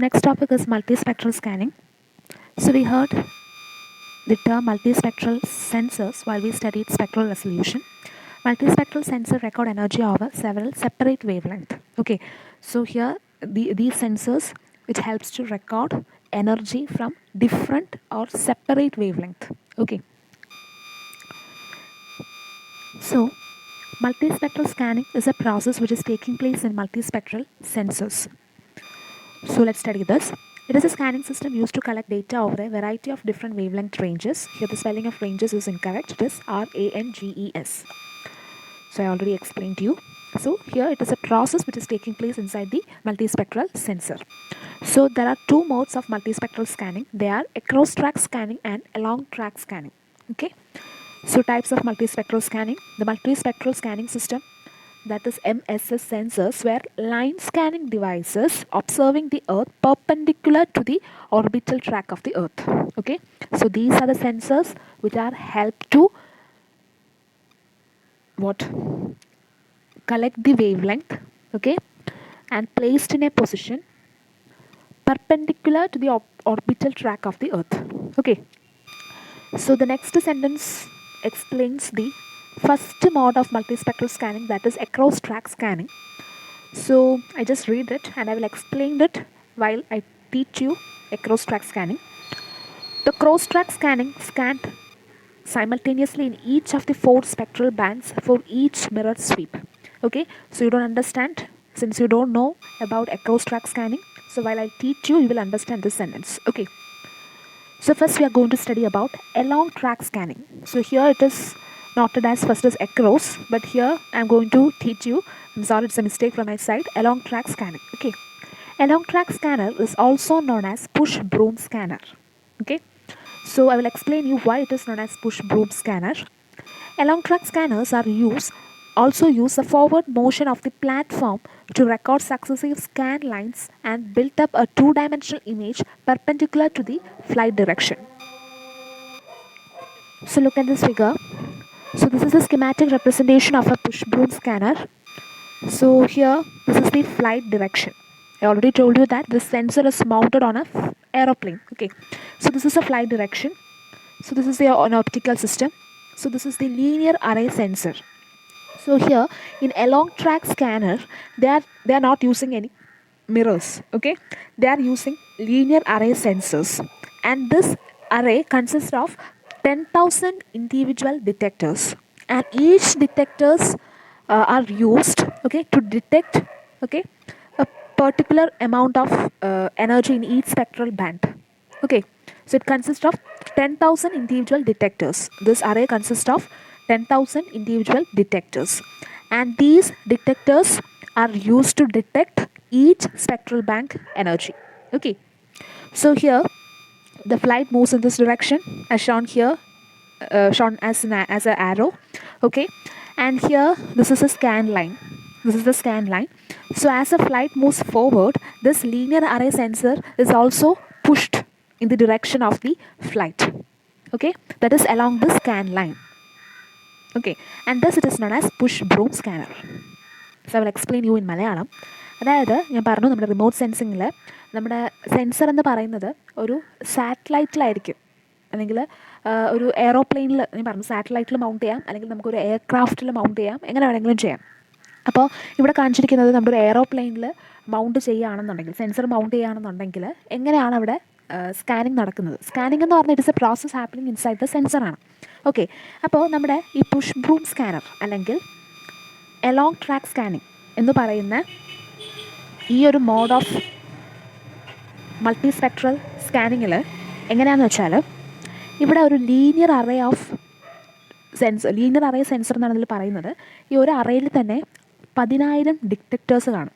next topic is multispectral scanning. So we heard the term multispectral sensors while we studied spectral resolution. Multispectral sensor record energy over several separate wavelengths. Okay, so here these sensors which helps to record energy from different or separate wavelength. Okay, so multispectral scanning is a process which is taking place in multispectral sensors. So let's study this. It is a scanning system used to collect data over a variety of different wavelength ranges. Here the spelling of ranges is incorrect. It is RANGES. So I already explained to you. So here it is a process which is taking place inside the multispectral sensor. So there are two modes of multispectral scanning. They are across track scanning and along track scanning. Okay. So types of multispectral scanning. The multispectral scanning system, that is MSS sensors, were line scanning devices observing the earth perpendicular to the orbital track of the earth. Okay, so these are the sensors which are helped to collect the wavelength, okay, and placed in a position perpendicular to the orbital track of the earth. Okay, so the next sentence explains the first mode of multispectral scanning, that is across track scanning. So I just read it and I will explain it while I teach you across track scanning. The cross track scanning scanned simultaneously in each of the 4 spectral bands for each mirror sweep. Okay, so you don't understand since you don't know about across track scanning. So while I teach you, you will understand this sentence. Okay. So first we are going to study about along track scanning. So here it is noted as first as across, but here I am going to teach you, I'm sorry, it's a mistake from my side, along track scanning. Okay, along track scanner is also known as push broom scanner. Okay, so I will explain you why it is known as push broom scanner. Along track scanners also use the forward motion of the platform to record successive scan lines and build up a two-dimensional image perpendicular to the flight direction. So look at this figure. So this is a schematic representation of a push broom scanner. So here this is the flight direction. I already told you that this sensor is mounted on an aeroplane. Okay, so this is a flight direction. So this is an optical system. So this is the linear array sensor. So here in along track scanner, they are not using any mirrors. Okay, they are using linear array sensors, and this array consists of 10,000 individual detectors, and each detectors are used, okay, to detect, okay, a particular amount of energy in each spectral band. Okay, so it consists of 10,000 individual detectors. This array consists of 10,000 individual detectors, and these detectors are used to detect each spectral band energy. Okay, so here the flight moves in this direction as shown here, shown as an arrow. Okay, and here this is a scan line. This is the scan line. So as a flight moves forward, this linear array sensor is also pushed in the direction of the flight. Okay, that is along the scan line. Okay, and thus it is known as push broom scanner. So I will explain you in Malayalam. അതായത് ഞാൻ പറഞ്ഞു, നമ്മുടെ remote സെൻസിങ്ങിൽ നമ്മുടെ sensor എന്ന് പറയുന്നത് ഒരു സാറ്റലൈറ്റിലായിരിക്കും, അല്ലെങ്കിൽ ഒരു എയറോപ്ലെയിനിൽ, ഞാൻ പറഞ്ഞു സാറ്റലൈറ്റിൽ മൗണ്ട് ചെയ്യാം, അല്ലെങ്കിൽ നമുക്കൊരു എയർക്രാഫ്റ്റിൽ മൗണ്ട് ചെയ്യാം, എങ്ങനെ വേണമെങ്കിലും ചെയ്യാം. അപ്പോൾ ഇവിടെ കാണിച്ചിരിക്കുന്നത് നമ്മുടെ ഒരു എയറോപ്ലെയിനിൽ മൗണ്ട് ചെയ്യുകയാണെന്നുണ്ടെങ്കിൽ, സെൻസർ മൗണ്ട് ചെയ്യുകയാണെന്നുണ്ടെങ്കിൽ എങ്ങനെയാണ് അവിടെ സ്കാനിങ് നടക്കുന്നത്. സ്കാനിങ് എന്ന് പറഞ്ഞാൽ it's a process happening inside the സെൻസറാണ്. ഓക്കെ, അപ്പോൾ നമ്മുടെ ഈ പുഷ് ബ്രൂം സ്കാനർ അല്ലെങ്കിൽ അലോങ് ട്രാക്ക് സ്കാനിങ് എന്ന് പറയുന്ന ഈ ഒരു മോഡ് ഓഫ് മൾട്ടിസ്പെക്ട്രൽ സ്കാനിങ്ങിൽ എങ്ങനെയാണെന്ന് വെച്ചാൽ, ഇവിടെ ഒരു ലീനിയർ അറേ സെൻസർ എന്നാണ് ഇതിൽ പറയുന്നത്. ഈ ഒരു അറേയിൽ തന്നെ 10,000 ഡിറ്റക്ടേഴ്സ് കാണും.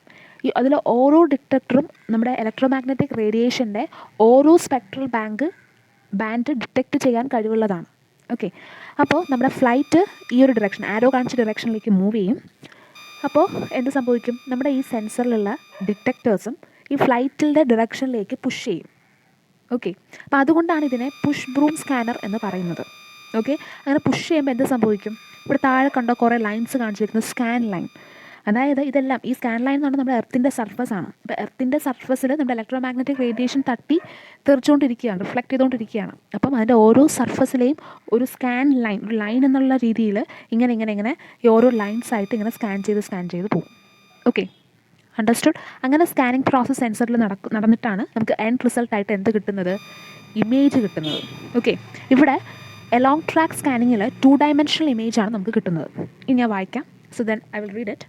അതിൽ ഓരോ ഡിറ്റക്ടറും നമ്മുടെ ഇലക്ട്രോമാഗ്നറ്റിക് റേഡിയേഷൻ്റെ ഓരോ സ്പെക്ട്രൽ ബാൻഡ് ഡിറ്റക്റ്റ് ചെയ്യാൻ കഴിവുള്ളതാണ്. ഓക്കെ, അപ്പോൾ നമ്മുടെ ഫ്ലൈറ്റ് ഈ ഒരു ഡിറക്ഷൻ, ആരോ കാണിച്ച ഡിറക്ഷനിലേക്ക് മൂവ് ചെയ്യും. അപ്പോൾ എന്ത് സംഭവിക്കും, നമ്മുടെ ഈ സെൻസറിലുള്ള ഡിറ്റക്ടേഴ്സും ഈ ഫ്ലൈറ്റിൻ്റെ ഡിറക്ഷനിലേക്ക് പുഷ് ചെയ്യും. ഓക്കെ, അപ്പോൾ അതുകൊണ്ടാണ് ഇതിനെ പുഷ് ബ്രൂം സ്കാനർ എന്ന് പറയുന്നത്. ഓക്കെ, അങ്ങനെ പുഷ് ചെയ്യുമ്പോൾ എന്ത് സംഭവിക്കും, ഇവിടെ താഴെ കണ്ടോ കുറേ ലൈൻസ് കാണിച്ചിരിക്കുന്നത് സ്കാൻ ലൈൻ, അതായത് ഇതെല്ലാം ഈ സ്കാൻ ലൈൻ എന്ന് പറഞ്ഞാൽ നമ്മുടെ എർത്തിൻ്റെ സർഫസ് ആണ്. അപ്പോൾ എർത്തിൻ്റെ സർഫസിൽ നമ്മുടെ ഇലക്ട്രോ മാഗ്നറ്റിക് റേഡിയേഷൻ തട്ടി തെറിച്ചുകൊണ്ടിരിക്കുകയാണ്, റിഫ്ലക്ട് ചെയ്തുകൊണ്ടിരിക്കുകയാണ്. അപ്പം അതിൻ്റെ ഓരോ സർഫസിലെയും ഒരു സ്കാൻ ലൈൻ, ഒരു ലൈൻ എന്നുള്ള രീതിയിൽ ഇങ്ങനെ ഈ ഓരോ ലൈൻസ് ആയിട്ട് ഇങ്ങനെ സ്കാൻ ചെയ്ത് പോകും. Okay, understood? അങ്ങനെ സ്കാനിങ് പ്രോസസ്സ് സെൻസറിൽ നടന്നിട്ടാണ് നമുക്ക് എൻഡ് റിസൾട്ടായിട്ട് എന്ത് കിട്ടുന്നത്? ഇമേജ് കിട്ടുന്നത്. ഓക്കെ, ഇവിടെ എലോങ് ട്രാക്ക് സ്കാനിങ്ങിൽ 2 ഡയമെൻഷണൽ ഇമേജാണ് നമുക്ക് കിട്ടുന്നത്. ഇനി ഞാൻ വായിക്കാം. So then I will read it.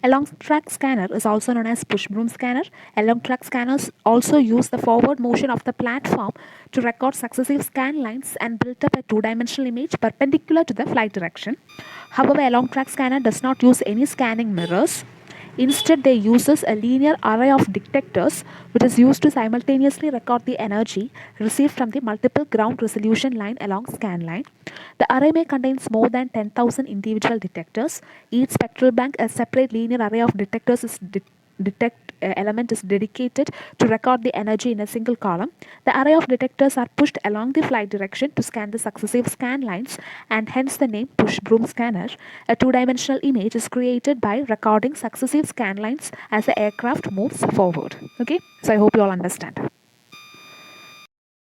Along track scanner is also known as push broom scanner. Along track scanners also use the forward motion of the platform to record successive scan lines and build up a 2-dimensional image perpendicular to the flight direction. However, along track scanner does not use any scanning mirrors. Instead, they uses a linear array of detectors which is used to simultaneously record the energy received from the multiple ground resolution line along scan line. The array may contains more than 10,000 individual detectors. Each spectral bank, a separate linear array of detectors is element is dedicated to record the energy in a single column. The array of detectors are pushed along the flight direction to scan the successive scan lines, and hence the name push broom scanner. A 2-dimensional image is created by recording successive scan lines as the aircraft moves forward. Okay, so I hope you all understand.